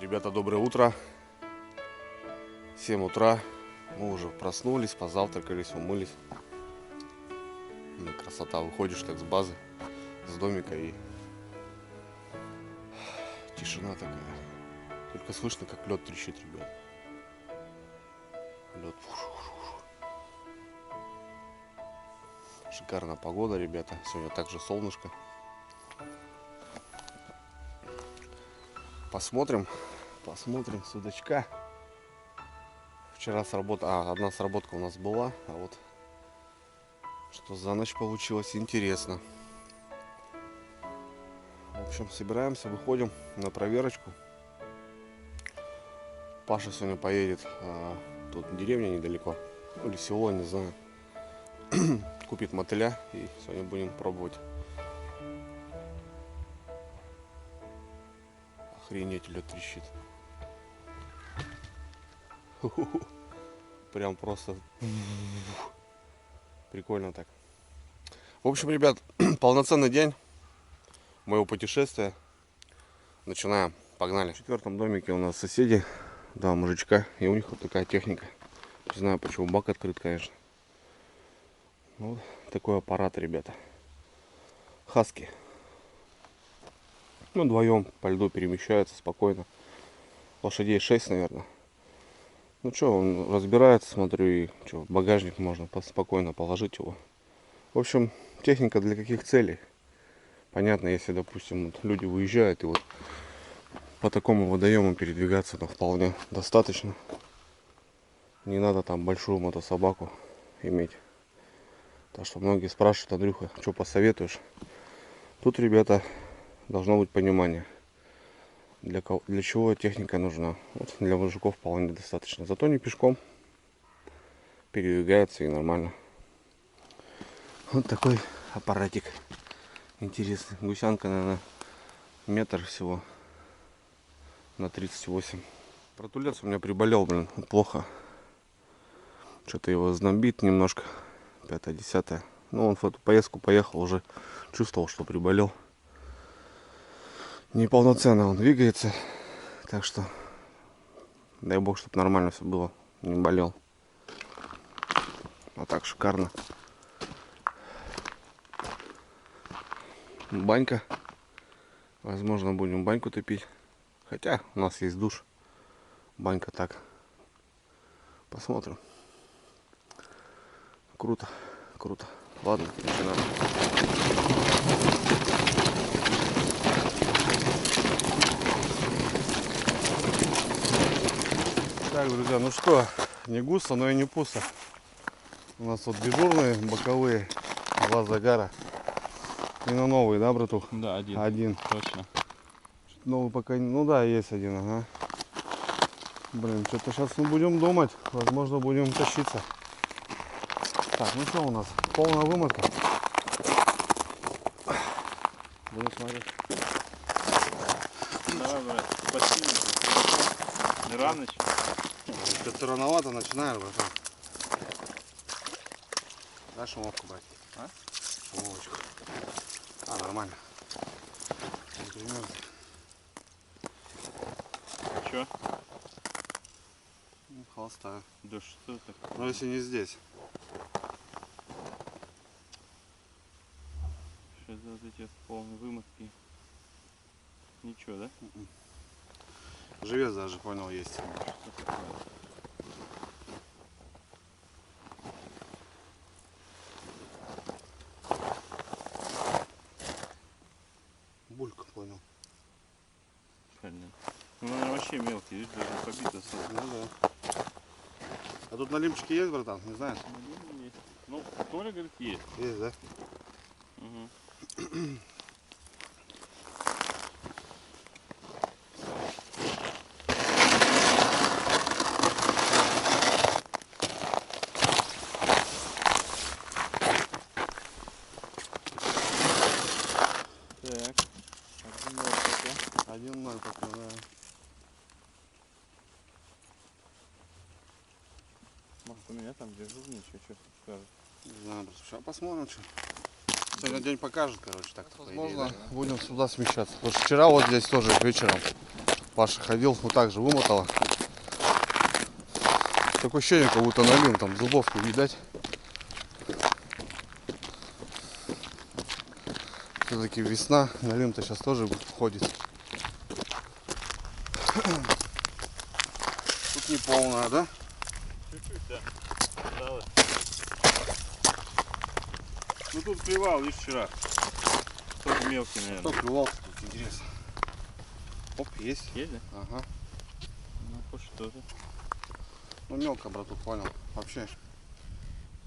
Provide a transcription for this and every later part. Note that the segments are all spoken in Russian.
Ребята, доброе утро. 7 утра. Мы уже проснулись, позавтракались, умылись. Ну, красота. Выходишь так с базы, с домика, и тишина такая. Только слышно, как лед трещит, ребят. Лед. Шикарная погода, ребята. Сегодня также солнышко. Посмотрим судачка. Вчера одна сработка у нас была, а вот что за ночь получилось, интересно. В общем, собираемся, выходим на проверочку. Паша сегодня поедет, тут деревня недалеко, или село, не знаю. Купит мотыля, и сегодня будем пробовать. Охренеть, лед трещит. Прям просто прикольно так. В общем, ребят, полноценный день моего путешествия. Начинаем. Погнали. В 4-м домике у нас соседи, два мужичка, и у них вот такая техника. Не знаю, почему бак открыт, конечно. Вот такой аппарат, ребята. Хаски. Ну, вдвоем по льду перемещаются спокойно. Лошадей 6, наверное. Ну что, он разбирается, смотрю, и что, в багажник можно спокойно положить его. В общем, техника для каких целей? Понятно, если, допустим, вот люди выезжают, и вот по такому водоему передвигаться там вполне достаточно. Не надо там большую мотособаку иметь. Так что многие спрашивают: Андрюха, что посоветуешь? Тут, ребята, должно быть понимание. Для чего техника нужна? Вот для мужиков вполне достаточно. Зато не пешком передвигается, и нормально. Вот такой аппаратик интересный. Гусянка, наверное, метр всего на 38. Протулец у меня приболел, блин, плохо. Что-то его знобит немножко. 5-10. Ну, он в эту поездку поехал, уже чувствовал, что приболел. Неполноценно он двигается. Так что дай бог, чтобы нормально все было, не болел. А так шикарно. Банька. Возможно, будем баньку топить. Хотя у нас есть душ. Банька так. Посмотрим. Круто, круто. Ладно, начинаем. Так, друзья, ну что, не густо, но и не пусто. У нас вот дежурные боковые, два загара. И на новый, да, братух? Да, один. Один. Точно. Новый пока, ну да, есть один, ага. Блин, что-то сейчас мы будем думать. Возможно, будем тащиться. Так, ну что у нас? Полная вымотка. Будем смотреть. Давай, брат, спасибо. Не рано. Что-то рановато начинаем, братан. Да, шумовку брать? А? Шумовочку. Нормально. Че? Холостая. Да что ты? Но если не здесь. Что за вот эти полные вымотки? Ничего, да? Живец даже, понял, есть. Что такое? Булька, понял. Понятно. Ну, наверное, вообще мелкий, видишь, даже побито. Ну да. А тут налимчики есть, братан? Не знаешь? Есть. Ну, Толя говорит, есть. Есть, да? Угу. Так. 1-0 пока, да. Может, у меня там дежурный, что скажет. Не знаю, сейчас посмотрим, что. Сегодня день покажет, короче, так. Возможно, будем сюда смещаться. Потому что вчера вот здесь тоже вечером Паша ходил, вот так же вымотала. Такое ощущение, как будто налим, там зубовки видать. Все-таки весна, налим-то сейчас тоже ходит. Тут не полная, да? Чуть-чуть, да. Осталось. Ну тут клевал лишь вчера. Только мелкий, наверное. Кто клевал тут, интересно. Оп, есть. Есть, да? Ага. Ну хоть что-то. Ну мелко, братух, понял. Вообще,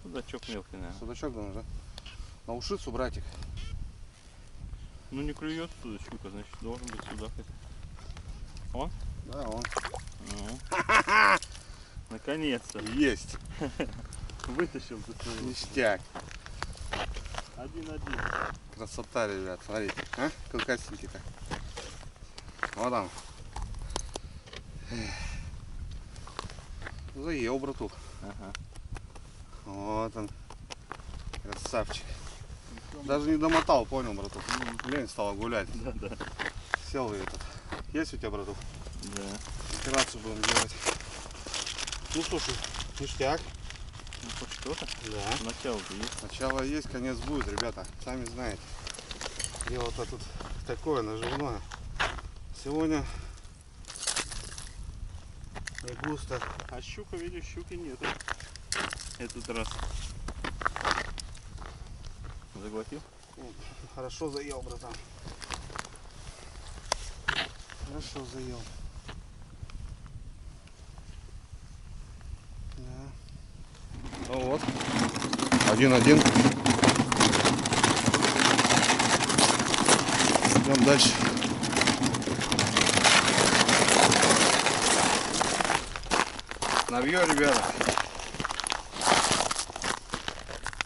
Судачок мелкий, наверное. судачок, думаешь, да? На ушицу, братик. Ну не клюет туда щука, значит должен быть судак. Он? Да, он. Ну. Наконец-то. Есть. Вытащил ты своего. Ништяк. 1-1. Красота, ребят, смотрите. А? Колкастенький-то. Вот там. Заел, братух. Ага. Вот он. Красавчик. Даже не домотал, понял, братух. Лень стала гулять. Да. Сел и этот. Есть у тебя, братух? Да. Операцию будем делать. Ну слушай, ништяк. Ну хоть что-то. Да. Начало-то есть. Начало есть, конец будет, ребята. Сами знаете. Дело-то тут такое наживное. Сегодня не густо. А щука, видишь, щуки нету. Этот раз. Заглотил? Хорошо заел, братан. Хорошо заел. Да. Ну вот. 1-1. Идем дальше. Навье, ребята.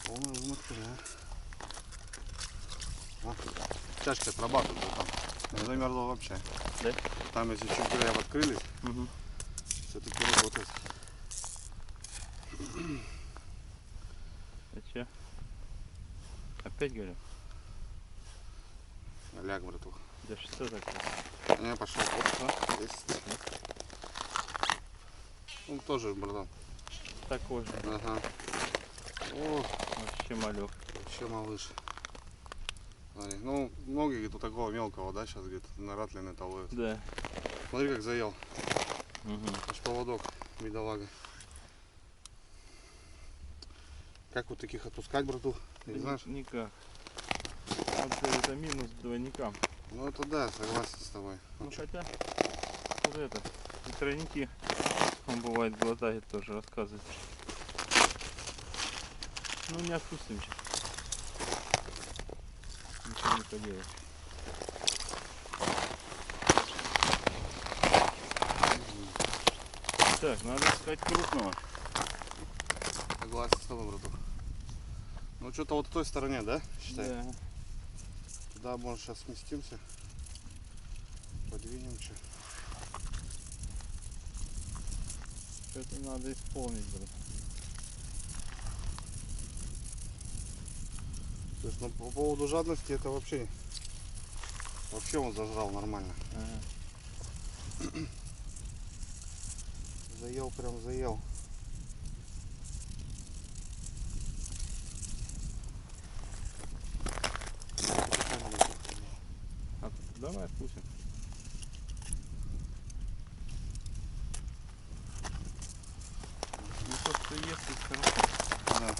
Полная выморка, да. Чашки отрабатывают там. Не замерзла вообще. Да? Там если чуть края открылись, Угу. все-таки работает. А че? Опять говорю? Ляг, братух. Да что такое? Не, пошел. Оп, есть. Ну тоже, братан. Такой же. Ага. О, Вообще малек. вообще малыш. Смотри, ну, многие тут такого мелкого, да, сейчас где-то на ратлины это ловят. Да. Смотри, как заел. Угу. Аж поводок, бедолага. Как вот таких отпускать, братух? Не знаешь? Никак. Это минус двойникам. Ну это да, согласен с тобой. Ну хотя, вот это, и тройники, он бывает глотает тоже, рассказывает. Ну не отпустим сейчас. Ничего не поделаешь. Так, надо искать крупного. Согласен с тобой, братух. Ну что-то вот в той стороне, да? Считай. Да. Туда, может, сейчас сместимся. Подвинем что. Что-то надо исполнить, брат. То есть, ну, по поводу жадности это вообще он зажрал нормально. Ага. Заел, прям заел. Давай отпустим. Ну то, что есть, хорошо. Да.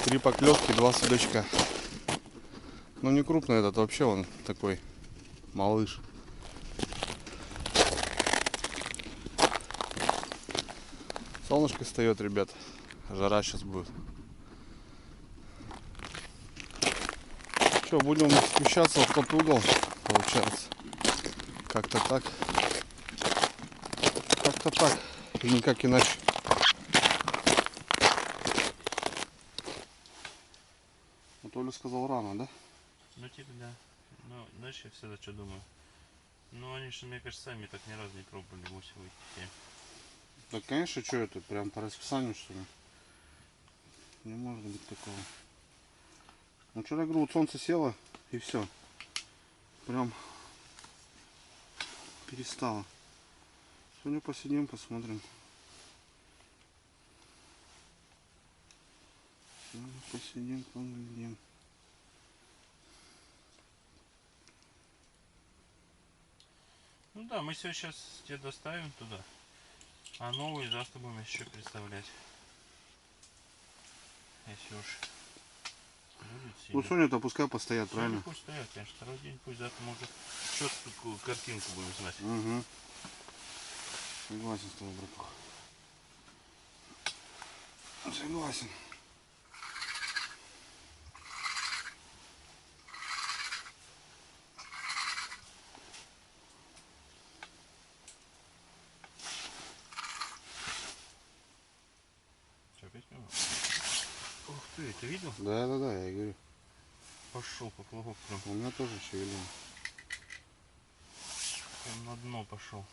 Три поклевки, 2 судачка. Ну не крупный этот, вообще он такой малыш. Солнышко встает, ребят. Жара сейчас будет. Что, будем смещаться в тот угол, получается. Как-то так. Как-то так. И никак иначе. Вот Оля сказал рано, да? Ну типа да. Ну, знаешь, я всегда что думаю. Ну они же, мне кажется, сами так ни разу не пробовали 8 выйти. Да, конечно, что это? Прям по расписанию, что ли? Не может быть такого. Ну, вчера, я говорю, вот солнце село, и все. Прям перестало. Сегодня посидим, посмотрим. Сегодня посидим, поглядим. Ну да, мы все сейчас тебе доставим туда. А новые завтра будем еще представлять. Если уж будет Ну, сильно. сегодня-то пускай постоят, Сегодня правильно? пусть стоят, конечно. Второй день пусть завтра может четкую картинку будем знать. Угу. Согласен с тобой, братуха. Согласен. Что, опять мимо? Ух ты, ты видел? Да, я говорю. Пошел поплавок прям. У меня тоже шевелин. Прям на дно пошел.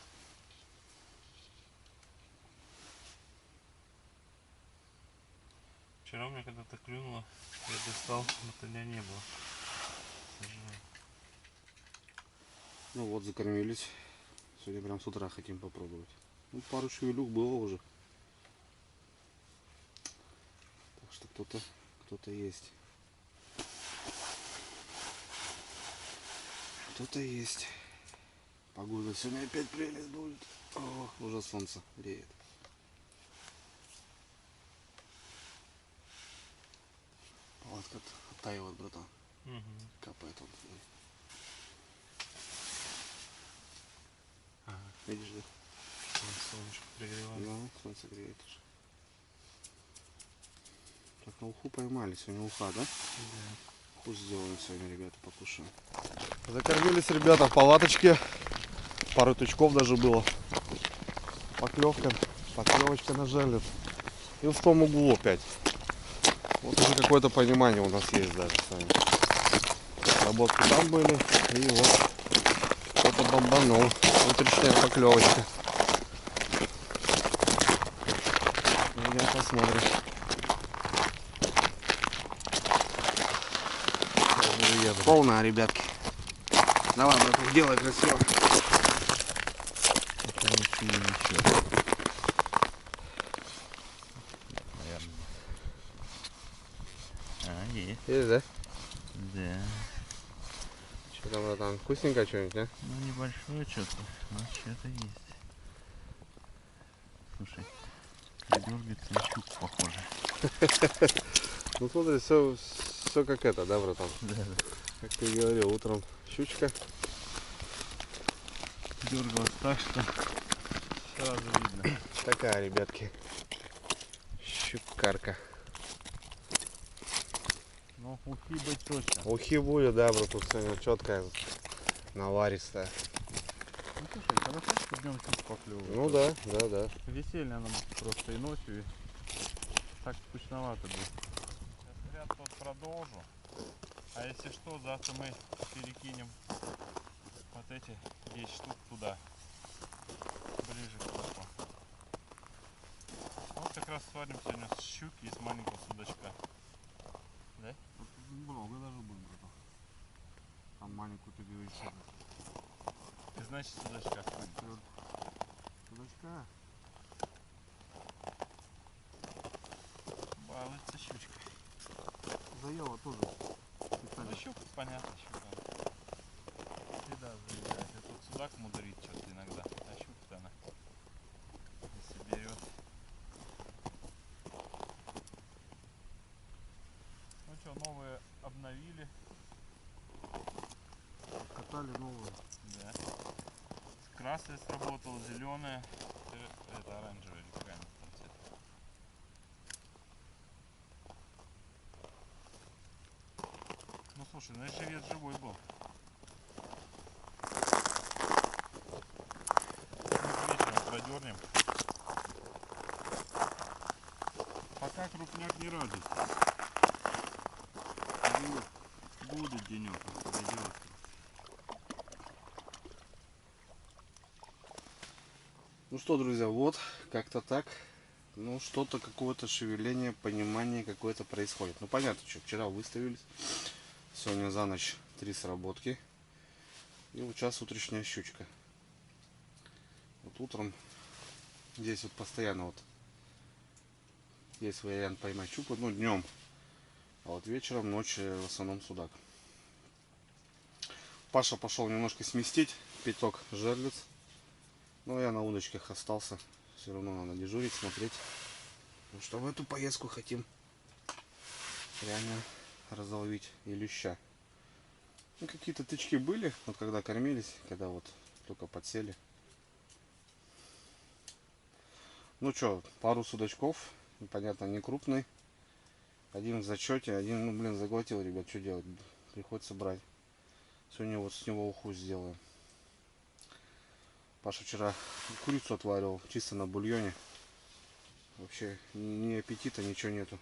Вчера у меня когда-то клюнуло, я достал, мотыля не было. Сожалею. Ну вот, закормились. Сегодня прям с утра хотим попробовать. Ну, пару шевелюк было уже. Так что кто-то есть. Кто-то есть. Погода сегодня опять прелесть будет. О, уже солнце греет. Палатка оттаивает, братан. Угу. Капает он. Ага. Видишь, да? Солнышко пригревает. Ну, солнце греет уже. Так, на уху поймали. Сегодня уха, да? Да. Уху сделаем сегодня, ребята, покушаем. Закормились ребята в палаточке. Пару тычков даже было. Поклевочка на жерлет. И в том углу опять. Вот уже какое-то понимание у нас есть даже с вами. Работки там были. И вот кто-то бомбанул. Утренняя поклевочка. Идем посмотрим. Полная, ребятки. Давай, браток, делай красиво. А, есть. Есть, да? Да. Что там, братан? Вкусненько что-нибудь, а? Ну небольшое что-то, но что-то есть. Слушай, дергается на щуку похоже. Ну смотри, все как это, да, братан? Да. Как ты говорил, утром щучка. Дергалась так, что сразу видно. Такая, ребятки. Щукарка. Ну, ухи быть точно. Ухи будет, да, братан, сегодня четкая, наваристая. Ну слушай, хорошо, что днем чуть поклевывает. Ну да. Веселье нам просто и ночью, и так скучновато будет. Сейчас ряд тот продолжу. А если что, завтра мы перекинем вот эти 10 штук туда. Ближе к кофу. Вот как раз сварим сегодня с щуки и с маленького судачка. Да? Много даже будет, братан. Там маленькую ты говоришь. И значит судачка. Судачка. Балуется щучка. Заела тоже. Ну щука, понятно, щука. Всегда заедает. И тут судак мудрит что-то иногда. А щука-то она, если берет. Ну что, новые обновили. Катали новую. Да. Красная сработала, зеленая. Это оранжевая или какая там цвет. Слушай, ну если вес живой был. Вечером продернем. Пока крупняк не радуется. Будет денек, пойдет. Ну что, друзья, вот как-то так. Ну, что-то, какое-то шевеление, понимание какое-то происходит. Ну, понятно, что вчера выставились. Сегодня за ночь 3 сработки. И вот сейчас утренняя щучка. Вот утром здесь вот постоянно вот есть вариант поймать щуку, ну, днем. А вот вечером, ночью в основном судак. Паша пошел немножко сместить пяток жерлиц. Но я на удочках остался. Все равно надо дежурить, смотреть. Потому что в эту поездку хотим реально разловить и леща. Ну, какие-то тычки были, вот когда кормились, когда вот только подсели. Ну что, пару судачков, понятно, не крупный. Один в зачете, один, ну блин, заглотил, ребят, что делать? Приходится брать. Сегодня вот с него уху сделаем. Паша вчера курицу отваривал, чисто на бульоне. Вообще ни аппетита, ничего нету.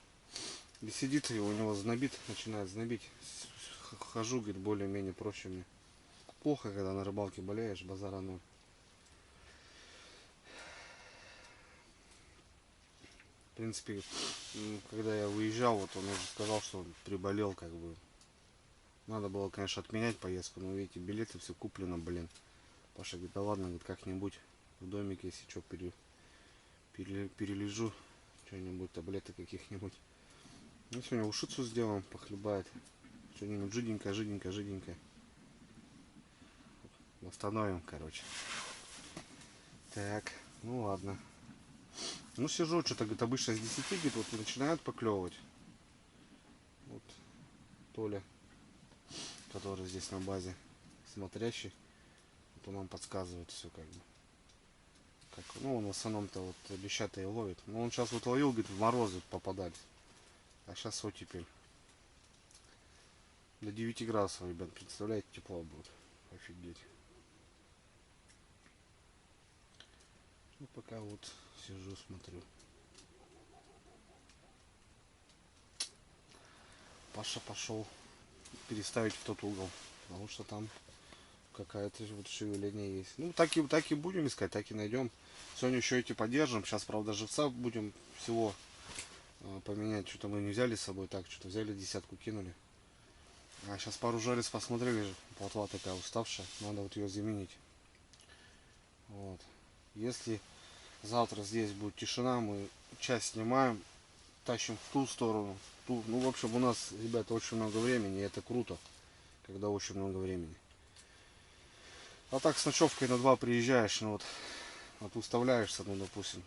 И сидит, и у него знобит, начинает знобить. Хожу, говорит, более-менее проще мне. Плохо, когда на рыбалке болеешь, базара ноль. В принципе, когда я выезжал, вот он уже сказал, что он приболел, как бы. Надо было, конечно, отменять поездку, но видите, билеты все куплено, блин. Паша говорит, да ладно, говорит, как-нибудь в домике, если что, перележу, что-нибудь, таблеток каких-нибудь. Ну, сегодня ушицу сделаем, похлебает. Что-нибудь жиденькое. Восстановим, короче. Так, ну ладно. Ну, сижу, что-то, говорит, обычно с 10, говорит, вот начинают поклевывать. Вот Толя, который здесь на базе смотрящий, вот он нам подсказывает все как бы. Как, ну, он в основном-то вот леща-то и ловит. Но он сейчас вот ловил, говорит, в морозы попадались. А сейчас оттепель. До 9 градусов, ребят, представляете, тепло будет. Офигеть. Ну, пока вот сижу, смотрю. Паша пошел переставить в тот угол, потому что там какая-то вот шевеление есть. Ну, так и будем искать, так и найдем. Сегодня еще эти поддержим. Сейчас, правда, живца будем всего поменять. Что-то мы не взяли с собой, так что-то взяли, десятку кинули. А сейчас пару жарец посмотрели, плотва такая уставшая, надо вот ее заменить. Вот. Если завтра здесь будет тишина, мы часть снимаем, тащим в ту сторону. Ну, в общем, у нас, ребята, очень много времени, и это круто, когда очень много времени. А так с ночевкой на 2 приезжаешь, ну вот выставляешься, ну, допустим,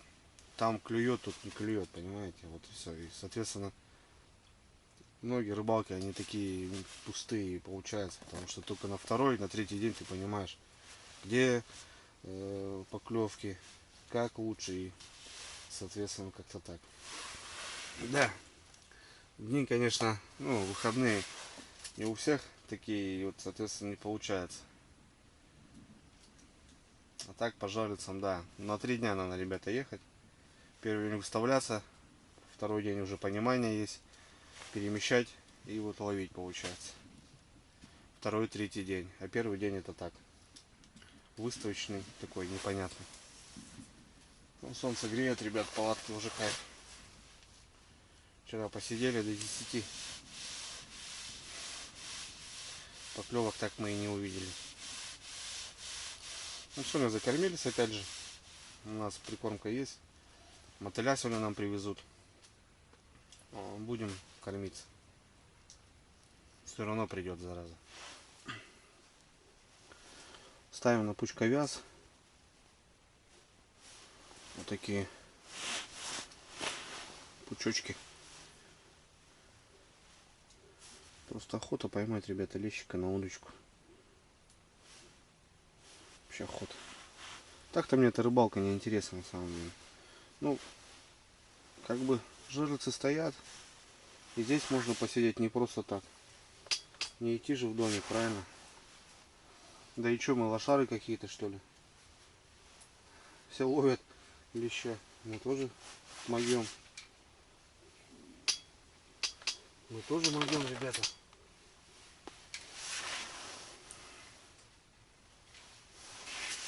там клюет, тут не клюет, понимаете, вот и все. И, соответственно, многие рыбалки, они такие пустые получаются, потому что только на второй, на третий день ты понимаешь, где поклевки, как лучше, и, соответственно, как-то так. Да, дни, конечно, ну, выходные не у всех такие, и вот, соответственно, не получается. А так по жарлицам, да, на 3 дня надо, ребята, ехать. Первый день выставляться, второй день уже понимание есть, перемещать и вот ловить получается. Второй, третий день, а первый день это так, выставочный такой, непонятный. Ну, солнце греет, ребят, палатки уже кайф. Вчера посидели до 10. Поклевок так мы и не увидели. Ну, сегодня закормились опять же. У нас прикормка есть. Мотыля сегодня нам привезут. Будем кормиться. Все равно придет, зараза. Ставим на пучковяз. Вот такие пучочки. Просто охота поймать, ребята, лещика на удочку. Вообще охота. Так-то мне эта рыбалка не интересна на самом деле. Ну, как бы жерлицы стоят. И здесь можно посидеть не просто так. Не идти же в домик, правильно? Да и что, мы лошары какие-то, что ли? Все ловят леща. Мы тоже могем. Мы тоже могем, ребята.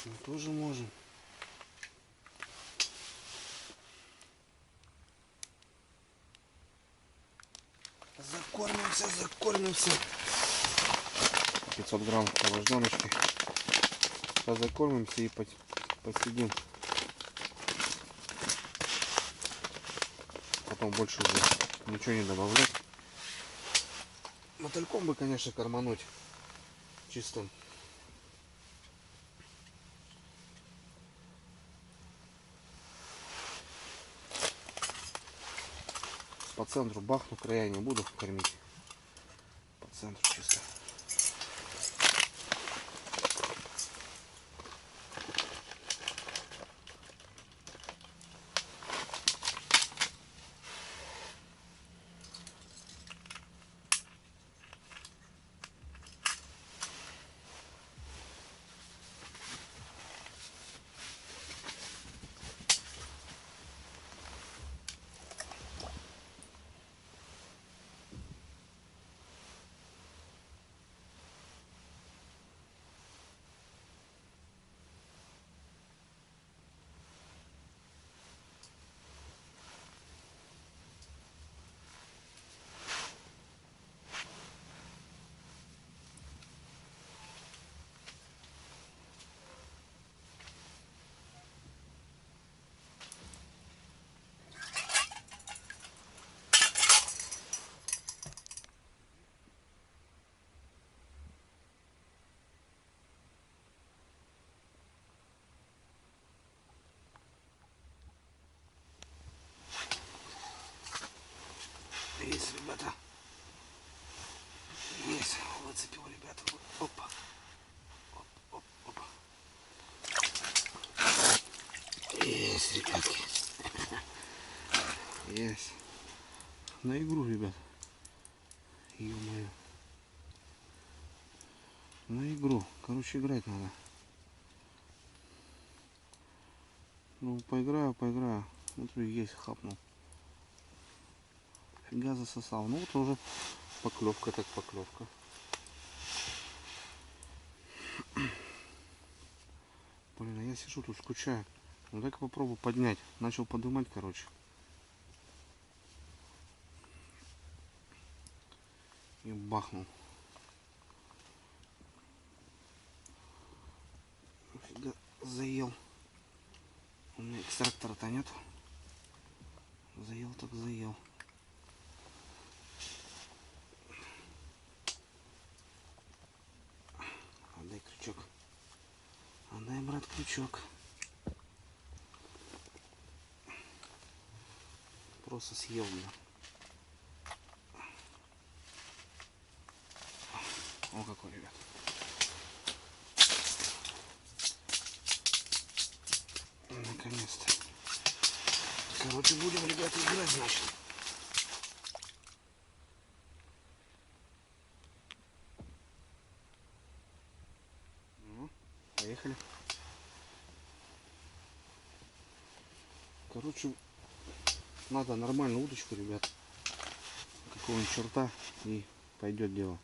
Мы тоже можем. Закормимся, закормимся. 500 грамм охлажденочки. Сейчас закормимся и посидим. Потом больше уже ничего не добавлять. Мотыльком бы, конечно, кормануть чистым. По центру бахну, края не буду кормить. По центру чисто. Есть, ребята. Есть. Выцепил, ребята. Опа. Оп, оп, опа. Есть, ребятки. Есть. На игру, ребят. Ё-моё. На игру. Короче, играть надо. Ну, поиграю. Смотрю, есть, хапнул. Фига засосал. Ну, вот уже поклевка, так поклевка. Блин, а я сижу тут, скучаю. Ну, дай-ка попробую поднять. Начал поднимать, короче. И бахнул. Фига, заел. У меня экстрактора-то нет. Заел так заел. Отдай крючок. Отдай, брат, крючок. Просто съел меня. О, какой, ребят. Наконец-то. Короче, будем, ребята, играть, значит. Ну, поехали. Короче, надо нормальную удочку, ребят. Какого-нибудь черта, и пойдет дело.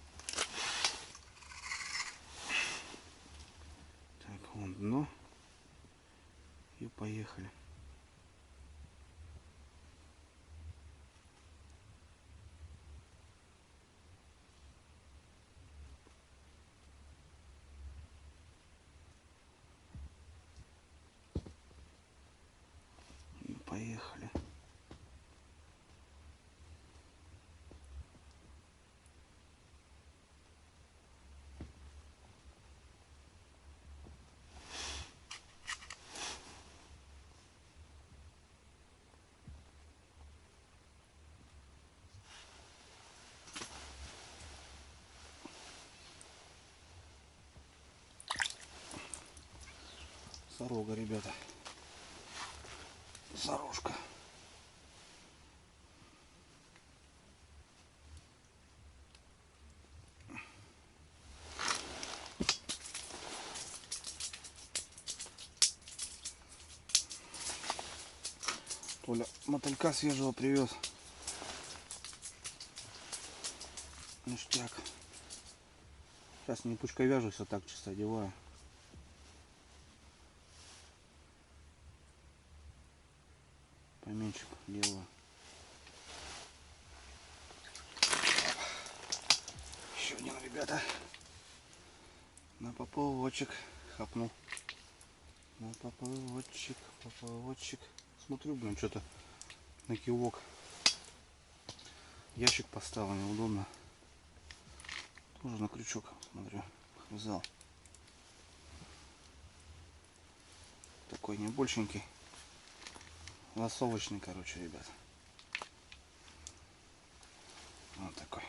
Так, вон дно. И поехали. И поехали. Сорога, ребята. Сорожка. Коля мотылька свежего привез. Ништяк. Сейчас не пучкой вяжусь, а так чисто одеваю. Поменьше делаю. Еще один, ребята. На поплавочек хапнул. На поплавочек, поплавочек. Смотрю, блин, что-то на кивок. Ящик поставил, неудобно. Тоже на крючок, смотрю, взял. Такой небольшенький. Лосовочный, короче, ребят. Вот такой.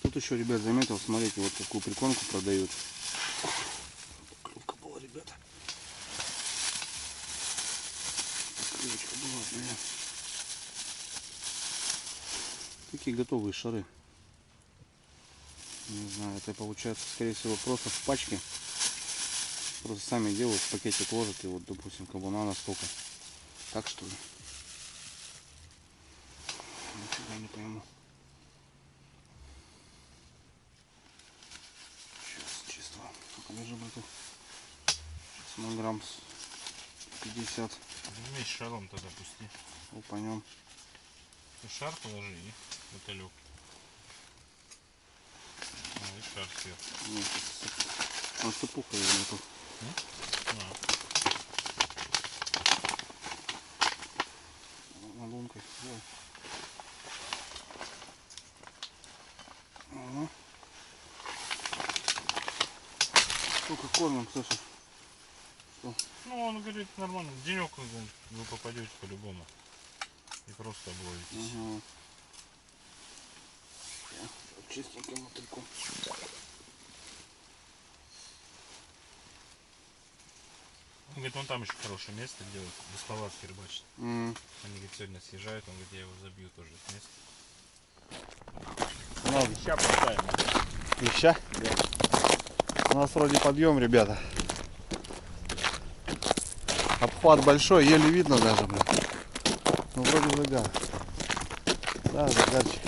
Тут еще, ребят, заметил, смотрите, вот такую прикормку продают. Клювка была, ребята. Клювочка была, блин. Такие готовые шары. Не знаю, это получается, скорее всего, просто в пачке. Просто сами делают, в пакетик ложат и вот, допустим, кабана настолько. Так что ли? Нифига не пойму. Сейчас чисто. Покажи, брату. Сейчас мы грамм 50. Вместе с шаром тогда пусти. Упанем. Ты шар положи и мотылек. И шар сверху. Нет, он сыпуха нету. Лункой. Ага. Сколько кормим, Саша? Что? Ну, он говорит, нормально. Денек вы попадете по-любому. И просто обловитесь. Угу. Чистеньким мотыльком. Он говорит, вон там еще хорошее место делают. Без палатки рыбачат. Они, говорит, сегодня съезжают. Он говорит, я его забью тоже это место. Ладно. Леща поставим. Леща? Да. У нас вроде подъем, ребята. Обхват большой, еле видно даже, блин. Ну вроде загар. Да, загарчик.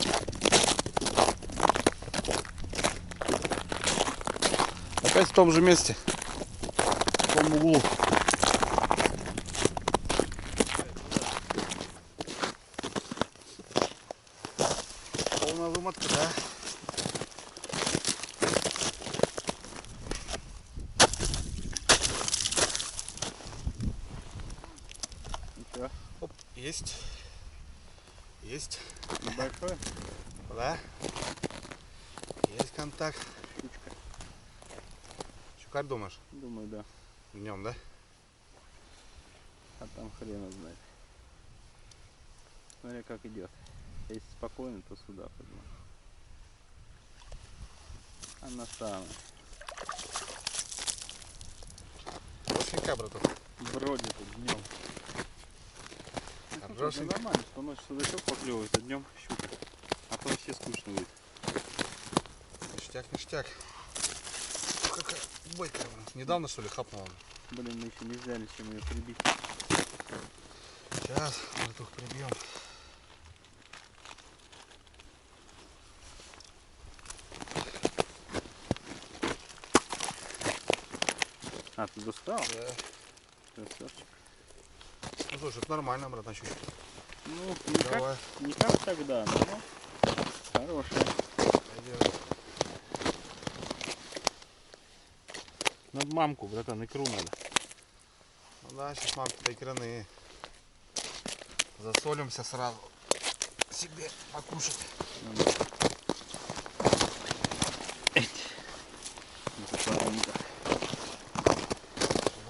Опять в том же месте. В том углу. Полная вымотка, да? Оп, есть. Есть. Небольшой? Да. Есть контакт. Штучка. Щукарь, думаешь? Думаю, да. Днем, да? А там хрена знает. Смотри, как идет. Если спокойно, то сюда пойдем. Она самая. Хорошенька, браток. Бродит днем. Хорошенька. Нормально, что ночью судачок поклевывает, а днем щука. А то вообще скучно будет. Ништяк, ништяк. Какая бойкая. Недавно, что ли, хапнула? Блин, мы еще не взяли, чем ее прибить. Сейчас, братух, прибьем. А, ты достал? Да. Красавчик. Ну слушай, это нормально, брат, на щучку. Ну, Давай. не как тогда, но хорошая. Пойдем. Надо мамку, братан, икру надо. Ну да, сейчас мамки-то икряные. Засолимся сразу. Себе покушать.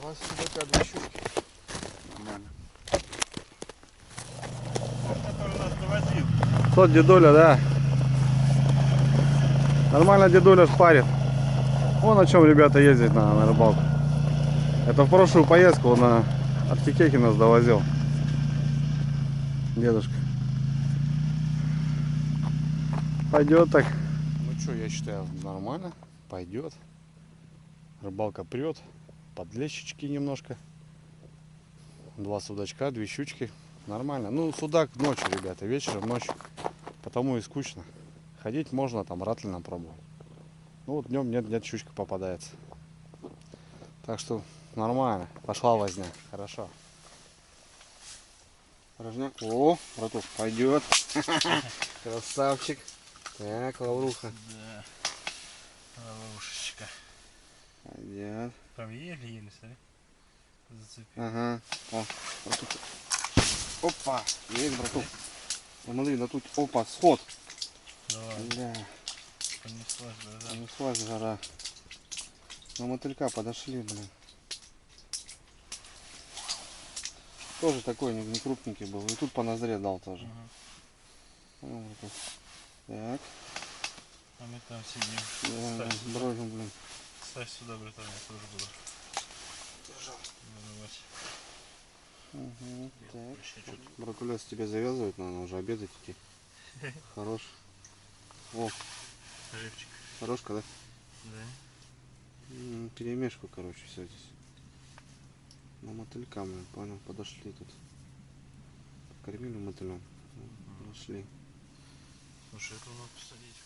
Давай сюда 5 щуки. Нормально. Который нас доводил. Тот дедуля, да. Нормально дедуля шпарит. Вон о чем ребята ездят на рыбалку. Это в прошлую поездку он на Архикеке нас довозил. Дедушка. Пойдет так. Ну что, я считаю, нормально. Пойдет. Рыбалка прет. подлещички немножко. 2 судачка, 2 щучки. Нормально. Ну, судак ночью, ребята, вечером, ночью. Потому и скучно. Ходить можно, там ратлина пробовать. Ну вот днем нет, щучка попадается. Так что нормально. Пошла возня. Хорошо. Порожняк. О, браток, пойдет. Красавчик. Так, лавруха. Да. Ловушечка. Пойдет. Прям еле-еле, смотри. Зацепил. Ага. О, браток. Опа. Есть, браток. Смотри, да тут, опа, сход. Давай. Да. Понеслась, да. Понеслась жара. На мотылька подошли, блин. Тоже такой не крупненький был. И тут по ноздре дал тоже. Угу. Вот так. Так. А мы там сидим. Да, Ставь, бросим, блин. ставь сюда, братан, я тоже буду. Давай. Угу. Так. Еще что-то. Бракуляс тебе завязывают, наверное, уже обедать идти. Хорош. О, Живчик. хорошка, да? Да. Перемешку, короче, все здесь. На мотылька мы, понял, подошли тут. Кормили мотылем. Нашли. Слушай, это надо посадить.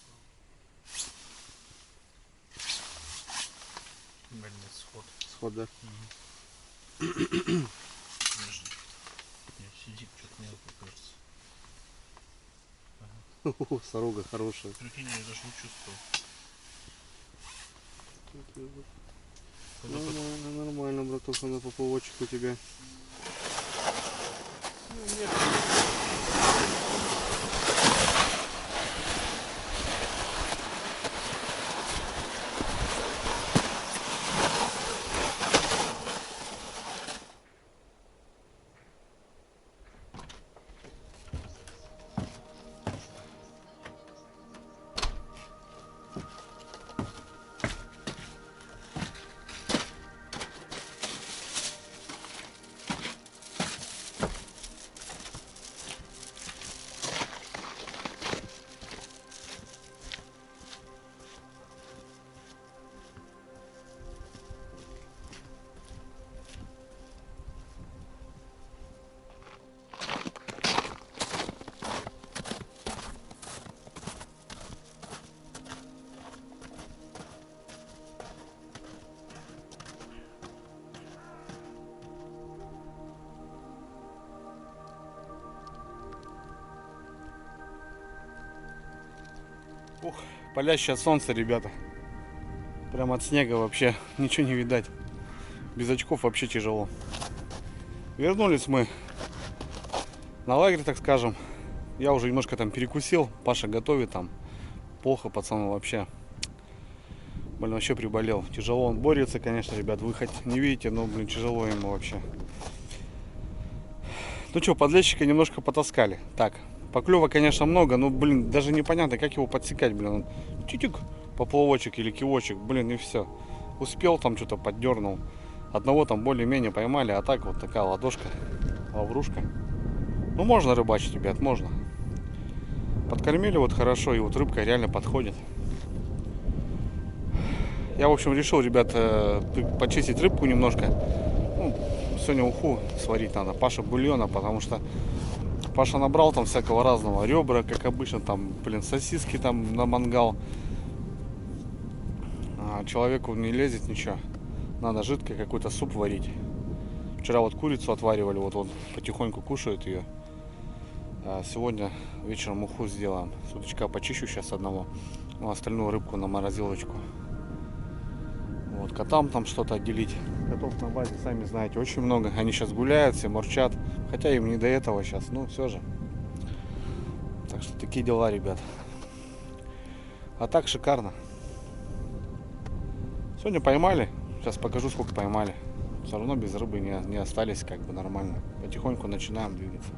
Блин, сход. Сход, да? Подожди. Нет, сидит, что-то мелко, кажется. Сорога хорошая. Прикинь, я даже не чувствовал. Нормально, нормально, братуха, на поплавочек у тебя. Ух, палящее солнце, ребята. Прям от снега вообще ничего не видать. Без очков вообще тяжело. Вернулись мы на лагерь, так скажем. Я уже немножко там перекусил. Паша готовит там. Плохо пацану вообще. Блин, вообще приболел. Тяжело он борется, конечно, ребят. Вы хоть не видите, но, блин, тяжело ему вообще. Ну что, подлещика немножко потаскали. Так, поклёва, конечно, много, но, блин, даже непонятно, как его подсекать, блин. Он чуть-чуть поплавочек или кивочек, блин, и все. Успел там, что-то поддернул. Одного там более-менее поймали, а так вот такая ладошка, лаврушка. Ну, можно рыбачить, ребят, можно. Подкормили вот хорошо, и вот рыбка реально подходит. Я, в общем, решил, ребят, почистить рыбку немножко. Ну, сегодня уху сварить надо, Паша бульона, потому что Паша набрал там всякого разного. Ребра, как обычно, там, блин, сосиски там на мангал. А человеку не лезет ничего. Надо жидкий какой-то суп варить. Вчера вот курицу отваривали, вот он потихоньку кушает ее. А сегодня вечером уху сделаем. Судочка почищу сейчас одного, ну, остальную рыбку на морозилочку. Вот, котам там что-то отделить. Котов на базе, сами знаете, очень много. Они сейчас гуляют, все мурчат. Хотя им не до этого сейчас, ну все же. Так что такие дела, ребят. А так шикарно. Сегодня поймали. Сейчас покажу, сколько поймали. Все равно без рыбы не остались, как бы нормально. Потихоньку начинаем двигаться.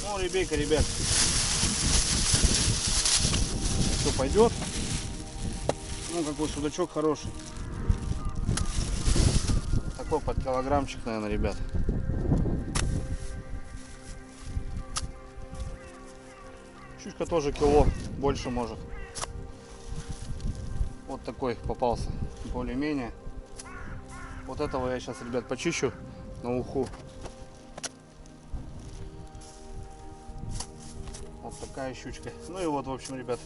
О, ребейка, ребят. Что, пойдет? Ну, какой судачок хороший. Такой под килограммчик, наверное, ребят. Щучка тоже кило больше может. Вот такой попался, более-менее. Вот этого я сейчас, ребят, почищу на уху. Вот такая щучка. Ну и вот, в общем, ребят,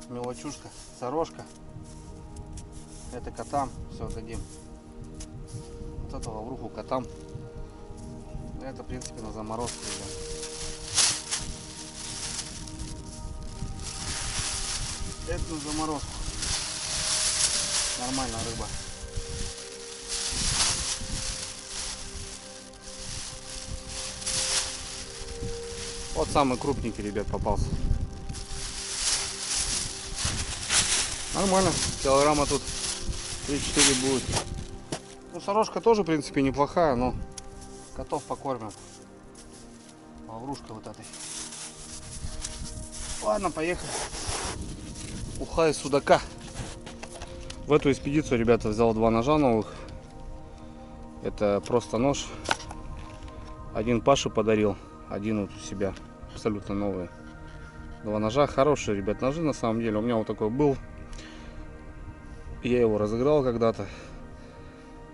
мелочушка, сорожка. Это котам, все дадим. Вот этого в руку котам. Это, в принципе, на заморозке, ребят. Это на заморозку. Нормальная рыба. Вот самый крупненький, ребят, попался. Нормально. Килограмма тут 3-4 будет. Ну, сорожка тоже, в принципе, неплохая, но котов покормим. Лаврушка вот этой. Ладно, поехали. Уха из судака. В эту экспедицию, ребята, взял 2 ножа новых. Это просто нож. Один Паше подарил, один вот у себя. Абсолютно новые. 2 ножа. Хорошие, ребят, ножи на самом деле. У меня вот такой был. Я его разыграл когда-то.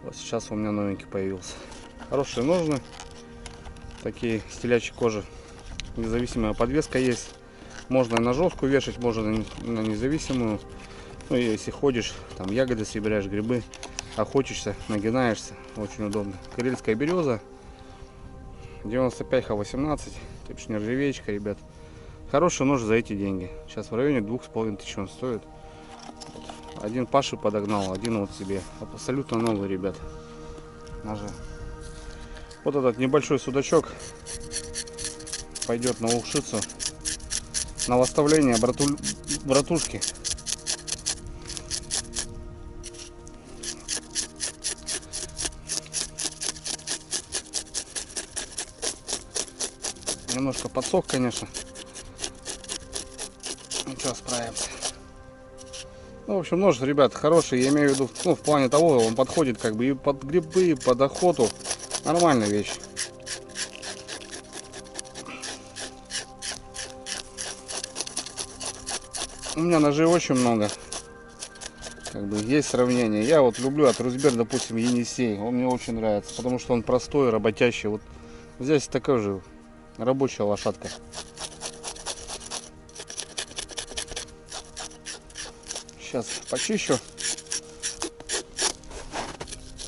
Вот сейчас у меня новенький появился. Хорошие ножны. Такие с телячьей кожи. Независимая подвеска есть. Можно на жесткую вешать, можно на независимую. Ну, если ходишь, там ягоды собираешь, грибы, охотишься, нагинаешься. Очень удобно. Карельская береза. 95Х18. То есть нержавеечка, ребят. Хороший нож за эти деньги. Сейчас в районе 2500 он стоит. Один Паши подогнал, один вот себе. Абсолютно новый, ребят, ножи. Вот этот небольшой судачок пойдет на ушицу, на восставление братушки. Немножко подсох, конечно. Ничего, справимся. Ну, в общем, нож, ребят, хороший, я имею в виду, ну, в плане того, он подходит как бы и под грибы, и под охоту. Нормальная вещь. У меня ножей очень много. Как бы есть сравнение. Я вот люблю от Русбер, допустим, Енисей. Он мне очень нравится, потому что он простой, работящий. Вот здесь такая же рабочая лошадка. Сейчас почищу.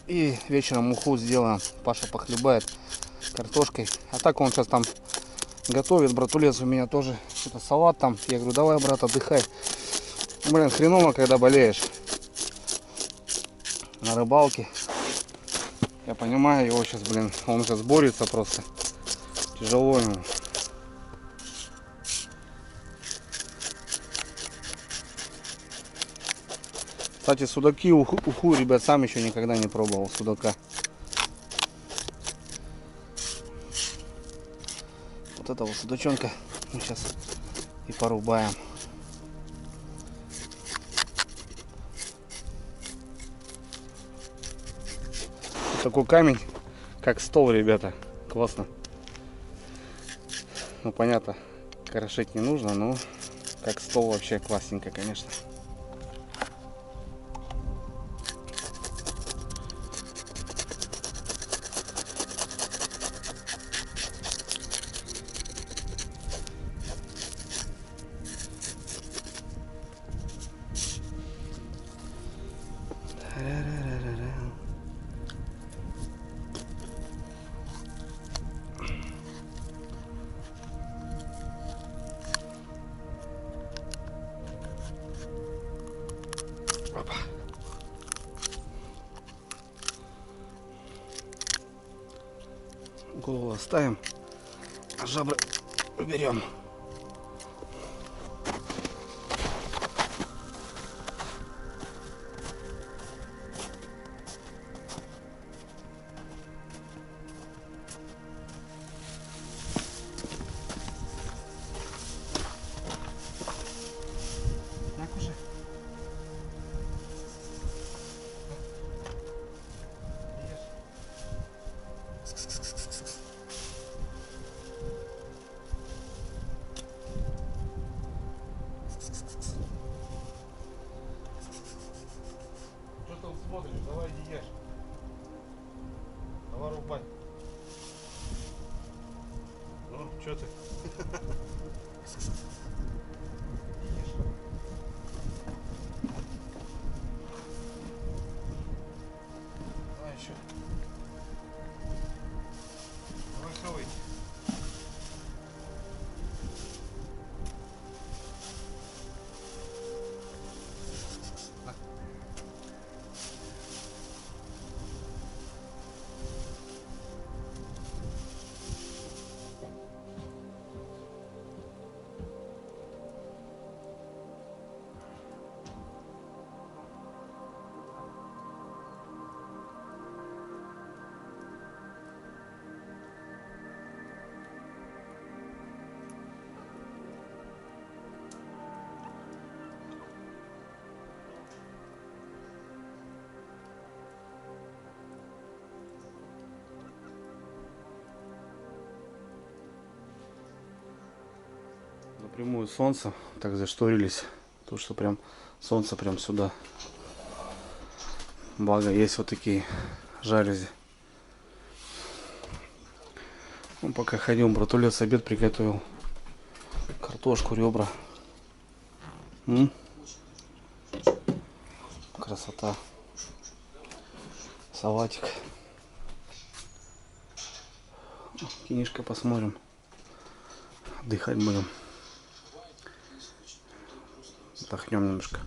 И вечером уху сделаем. Паша похлебает картошкой. А так он сейчас там готовит. Братулец у меня тоже что-то салат там. Я говорю, давай, брат, отдыхай. Блин, хреново, когда болеешь. На рыбалке. Я понимаю его сейчас, блин. Он сейчас борется просто. Тяжело ему. Кстати, судаки, уху, ребят, сам еще никогда не пробовал судака. Вот этого судачонка мы сейчас и порубаем. Вот такой камень, как стол, ребята. Классно. Ну, понятно, крошить не нужно, но как стол вообще классненько, конечно. Голову оставим, а жабры уберем. Так уже. Чё ты? Давай еще. Давай хавай. Напрямую солнце, так зашторились, то что прям солнце прям сюда. Благо есть вот такие жалюзи. Ну, пока ходил, братулец обед приготовил. Картошку, ребра. Красота. Салатик. Кинишко посмотрим. Отдыхать будем. Отдохнем немножко.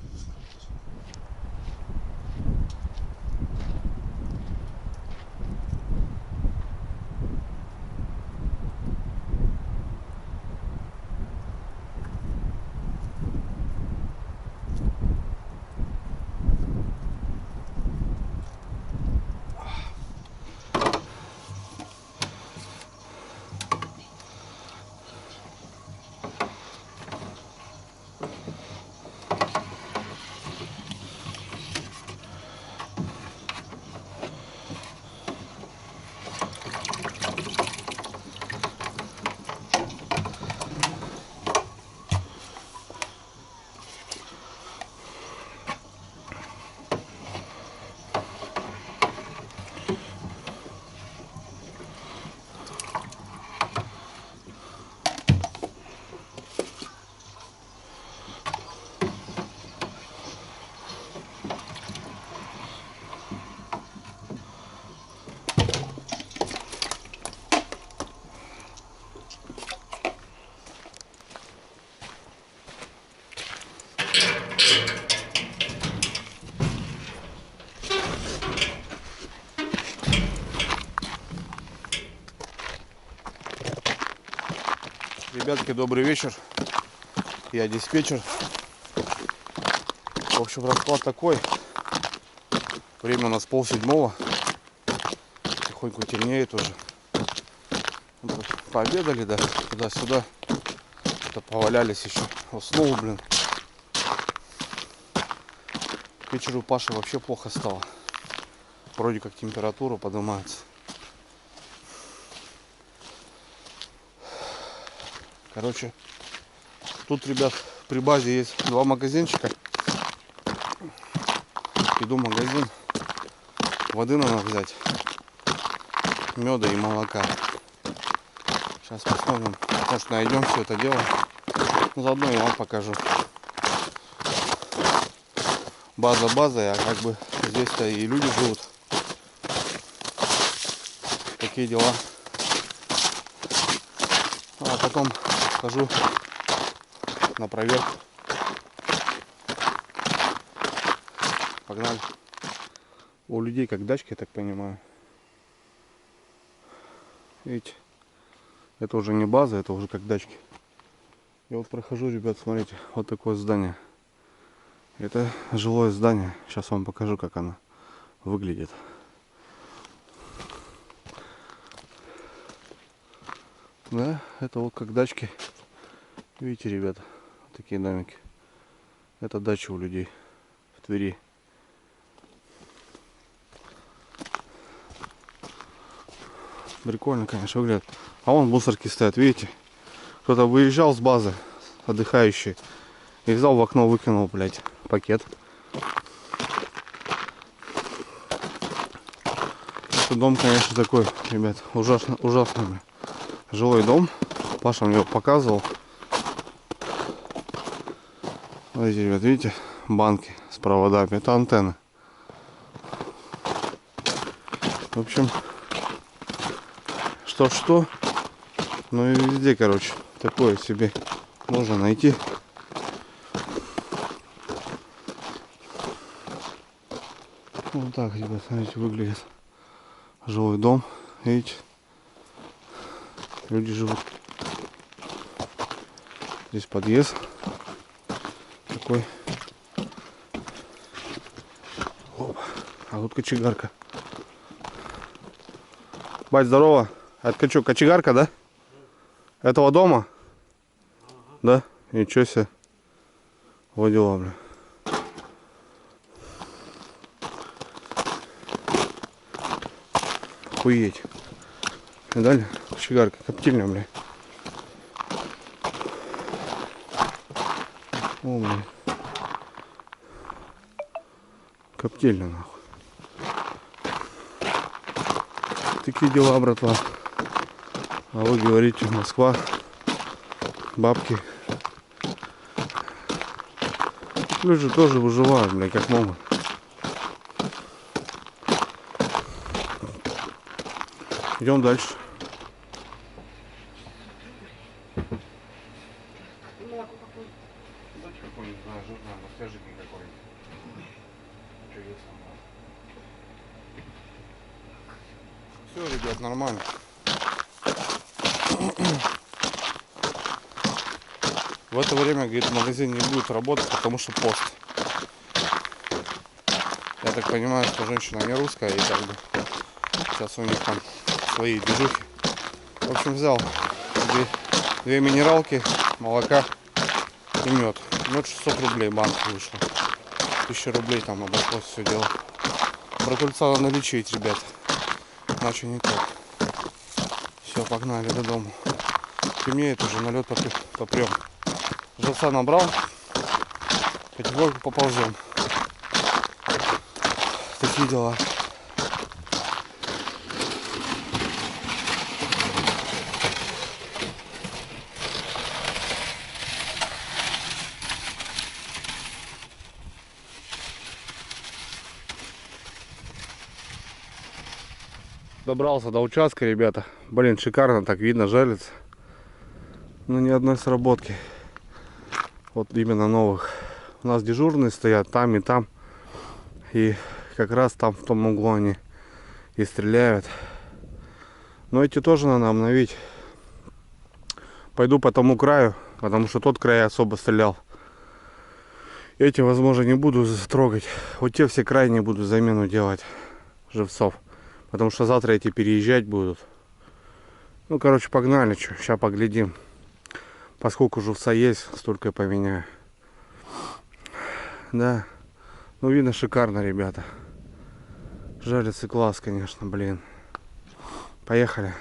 Ребятки, добрый вечер. Я диспетчер. В общем, расклад такой. Время у нас 6:30. Тихонько темнеет уже. Пообедали, да, туда-сюда. Это повалялись еще. Уснул, блин. К вечеру Паше вообще плохо стало. Вроде как температура поднимается. Короче, тут, ребят, при базе есть 2 магазинчика. Иду в магазин. Воды надо взять. Меда и молока. Сейчас посмотрим. Может, найдем все это дело. Заодно и вам покажу. База, а как бы здесь-то и люди живут. Такие дела. А потом схожу на проверку. Погнали. У людей как дачки, я так понимаю. Видите, это уже не база, это уже как дачки. Я вот прохожу, ребят, смотрите, вот такое здание. Это жилое здание. Сейчас вам покажу, как оно выглядит. Да, это вот как дачки. Видите, ребята, такие домики. Это дача у людей в Твери. Прикольно, конечно, выглядит. А вон мусорки стоят, видите? Кто-то выезжал с базы, отдыхающий, и взял в окно, выкинул, блядь, пакет. Это дом, конечно, такой, ребят, ужасный, ужасный. Жилой дом. Паша мне его показывал. Вот эти, ребят, видите, банки с проводами. Это антенны. В общем, что, ну и везде, короче, такое себе можно найти. Вот так, ребят, смотрите, выглядит жилой дом. Видите, люди живут. Здесь подъезд такой. Оп. А тут кочегарка. Бать, здорово. Это что, кочегарка, да? Этого дома? Да? Ничего себе. Вот дела, бля. Охуеть. Видали? Кочегарка, коптильня, бля. О, бля. Коптильня, нахуй. Такие дела, братва. А вы говорите, Москва, бабки. Люди тоже выживают, бля, как могут. Идем дальше. Все, ребят, нормально. В это время, говорит, магазин не будет работать, потому что пост. Я так понимаю, что женщина не русская, и как бы сейчас у них там свои движухи. В общем, взял две минералки, молока и мед. Мед 600 рублей банк вышло. 1000 рублей там обошлось все дело. Братульца надо лечить, ребят. Иначе никак. Все, погнали до дома. Темнеет уже, на лед попрем. Живца набрал. Потихоньку поползем. Такие дела. Добрался до участка, ребята. Блин, шикарно так видно, жалится. Но ни одной сработки. Вот именно новых. У нас дежурные стоят там и там. И как раз там в том углу они и стреляют. Но эти тоже надо обновить. Пойду по тому краю, потому что тот край особо стрелял. Эти, возможно, не буду трогать. Вот те все крайние буду замену делать живцов. Потому что завтра эти переезжать будут. Ну, короче, погнали. Сейчас поглядим. Поскольку живца есть, столько и поменяю. Да. Ну, видно, шикарно, ребята. Жарится класс, конечно, блин. Поехали.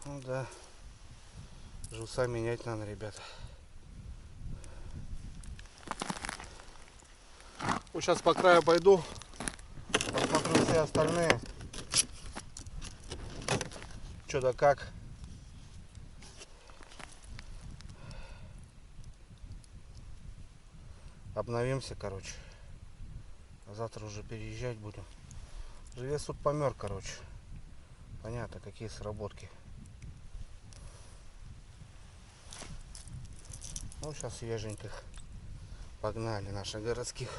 Ну да, живца менять надо, ребята. Вот сейчас по краю пойду, посмотрю все остальные. Что да как. Обновимся, короче. А завтра уже переезжать будем. Живец тут помер, короче. Понятно, какие сработки. Ну, сейчас свеженьких. Погнали наших городских.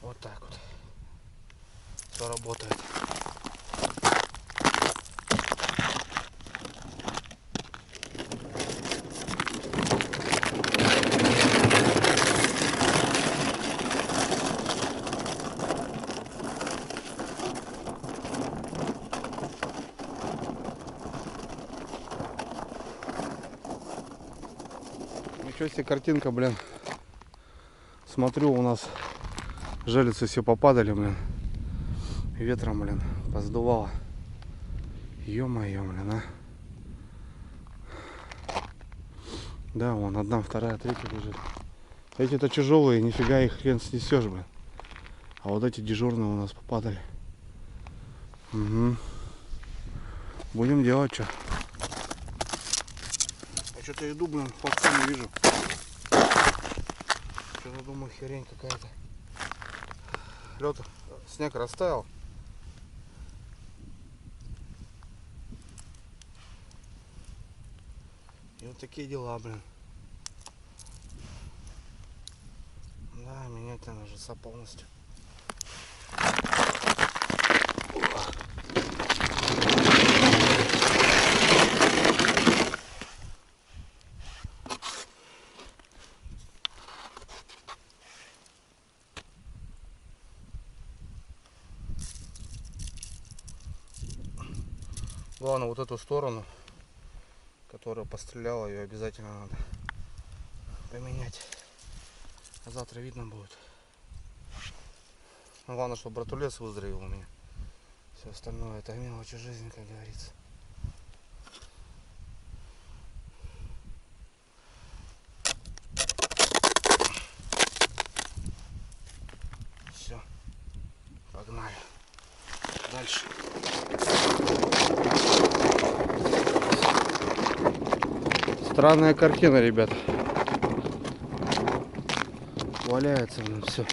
Вот так вот. Все работает. Ничего себе картинка, блин. Смотрю, у нас железцы все попадали, блин. Ветром, блин, поздувало. Ё-моё, блин, а. Да, вон одна, вторая, третья лежит. Эти-то тяжелые, нифига их хрен снесешь, блин. А вот эти дежурные у нас попадали. Угу. Будем делать что. Я что-то иду, блин, фокуса не вижу. Что-то думаю, херень какая-то. Лед, снег растаял. И вот такие дела, блин. Да, менять надо жеса полностью. Главное, вот эту сторону, которая постреляла, ее обязательно надо поменять. А завтра видно будет. Но главное, чтобы братулец выздоровел у меня. Все остальное это мелочи жизни, как говорится. Все, погнали дальше. Странная картина, ребята. Валяется, блин, все.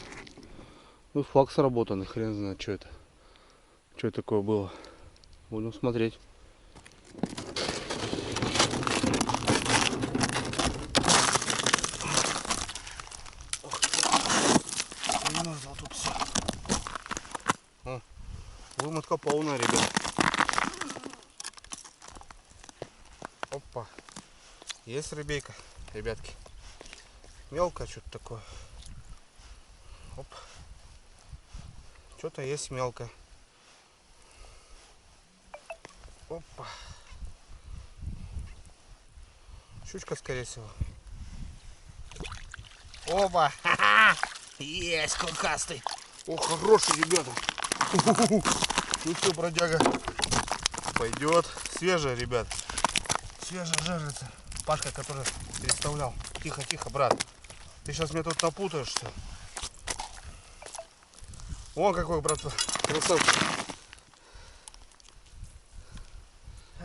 Ну, флаг сработанный, хрен знает, что это. Что это такое было. Будем смотреть. Замерзло тут все. О, вымотка полная, ребят. Опа. Есть рыбейка, ребятки. Мелкое что-то такое. Оп. Что-то есть мелкое. Опа. Щучка, скорее всего. Опа. Есть клыкастый. О, хороший, ребята. Ну все, бродяга. Пойдет. Свежая, ребят. Свежая жерлица. Пашка, который переставлял. Тихо, тихо, брат. Ты сейчас меня тут напутаешь все. О, какой, брат, красавчик.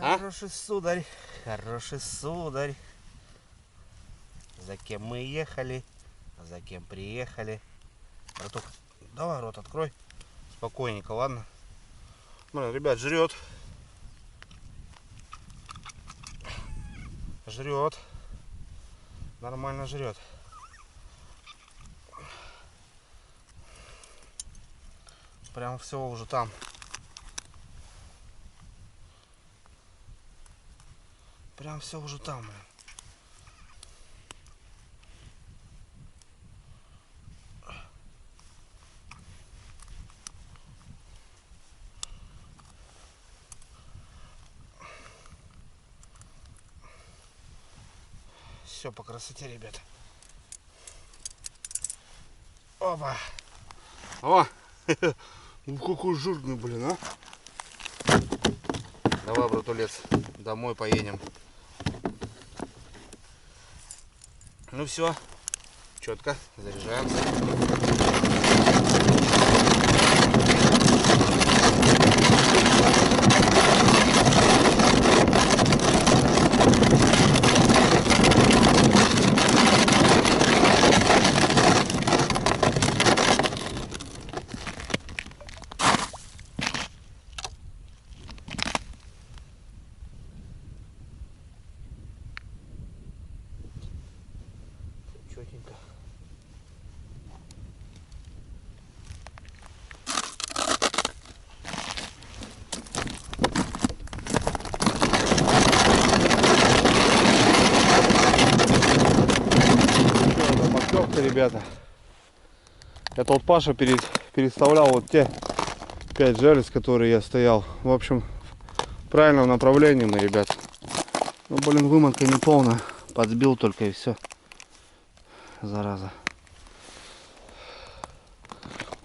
Хороший сударь. Хороший сударь. За кем мы ехали, за кем приехали. Браток, давай рот открой. Спокойненько, ладно? Блин, ребят, жрет. Жрет. Нормально жрет. Прям все уже там. Прям все уже там, блин. Все по красоте, ребята. Опа. О! Ну какой жирный, блин, а. Давай, братулец, домой поедем. Ну все, четко, заряжаемся. Четенько. Поклевка, ребята. Это вот Паша переставлял вот те 5 жерлиц, которые я стоял. В общем, в правильном направлении мы, ребят. Ну, блин, вымотка не полная. Подсбил только и все. Зараза.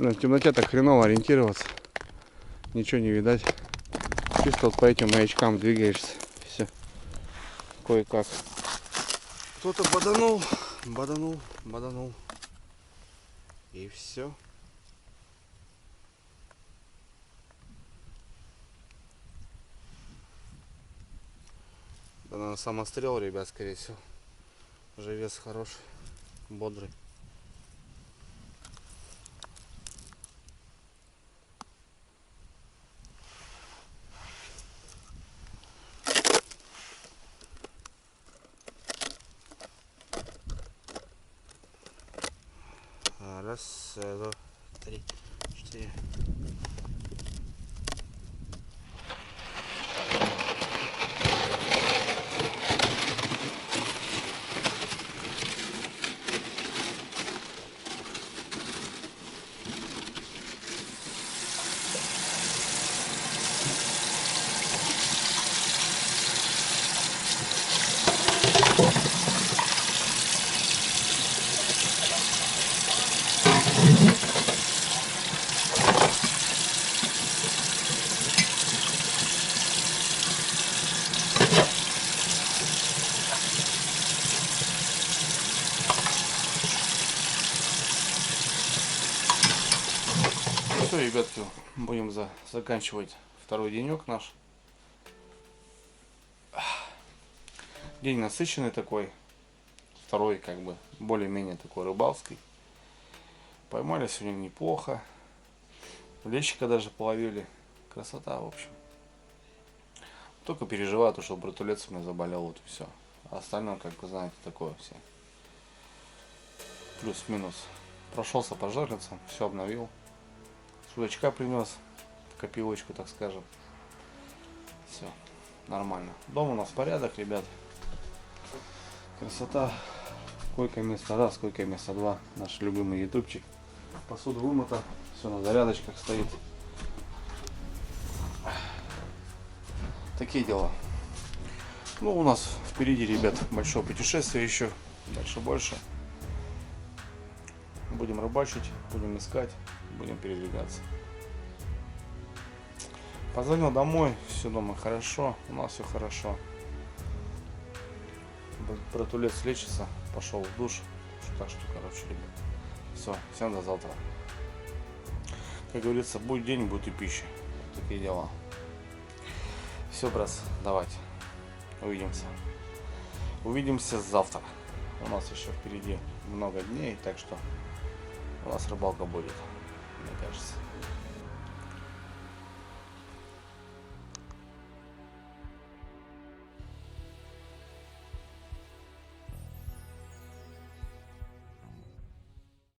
В темноте так хреново ориентироваться. Ничего не видать. Чисто вот по этим маячкам двигаешься. Все. Кое-как. Кто-то боданул. И все. Да, наверное, самострел, ребят, скорее всего. Уже вес хороший, бодрый. Раз, два, три, четыре. Все, ребятки, будем заканчивать второй денек наш. День насыщенный такой. Второй, как бы, более-менее такой рыбалский. Поймали сегодня неплохо. Лещика даже половили. Красота, в общем. Только переживаю, что братулец у меня заболел, вот и все. А остальное, как вы знаете, такое все. Плюс-минус. Прошелся по жерлицам, все обновил. Судачка принес в копилочку, так скажем. Все, нормально. Дома у нас порядок, ребят. Красота. Койко-место раз, койко-место два. Наш любимый ютубчик. Посуду вымыта, все на зарядочках стоит. Такие дела. Ну, у нас впереди, ребят, большое путешествие еще. Дальше больше. Будем рыбачить, будем искать, будем передвигаться. Позвонил домой, все дома хорошо, у нас все хорошо. Братулец лечится, пошел в душ. Так что, короче, ребят, все, всем до завтра. Как говорится, будет день, будет и пища. Вот такие дела. Все, брат, давайте, увидимся. Увидимся завтра. У нас еще впереди много дней, так что у нас рыбалка будет, мне кажется.